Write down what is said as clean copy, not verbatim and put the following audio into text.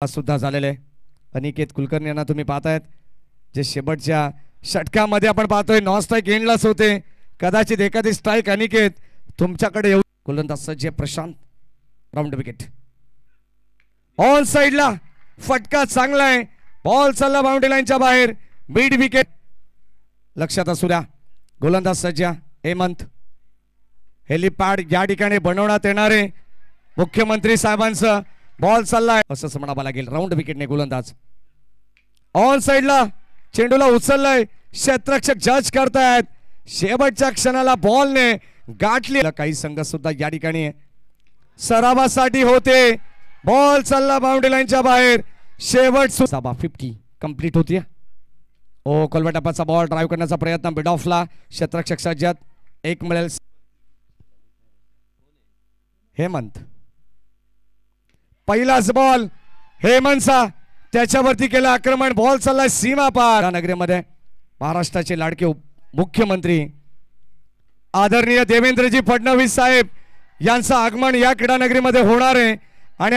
सुद्धा झालेले अनिकेत कुलकर्णी यांना तुम्ही पाहतायत जे शेवटच्या षटकामध्ये आपण पाहतोय नॉन स्ट्राइक एंडलाच होते कदाचित एखादी स्ट्राइक अनिकेत तुमच्याकडे येऊ गोलंदाज सज्ज प्रशांत राउंड विकेट ऑन साइडला फटका चांगला आहे बॉल चालला बाउंड्री लाईनच्या बाहेर मिड विकेट लक्षात असू द्या गोलंदाज सज्ज हेमंत हेलिपॅड या ठिकाणी बनवण्यात येणारे मुख्यमंत्री साहेबांचं बॉल चाललाय असं म्हणावं लागेल राउंड विकेटने गोलंदाज ऑन साइडला चेंडूला उचललाय क्षेत्ररक्षक जज करतायत शेवटच्या क्षणाला बॉलने गाठली काही संघ सुद्धा या ठिकाणी सरावासाठी होते बॉल चालला बाउंड्री लाईनच्या बाहेर शेवट 50 कंप्लीट होती ओ कोलवटापाचा बॉल ड्राइव्ह करण्याचा प्रयत्न मिड ऑफला क्षेत्ररक्षक सज्जात एक मिळेल हेमंत पहिलाच बॉल हेमंतचा त्याच्यावरती केलं आक्रमण बॉल चाललाय सीमा पार नगरीमध्ये महाराष्ट्राचे लाडके मुख्यमंत्री आदरणीय देवेंद्रजी फडणवीस साहेब यांचं आगमन या क्रीडा नगरीमध्ये होणार आहे आणि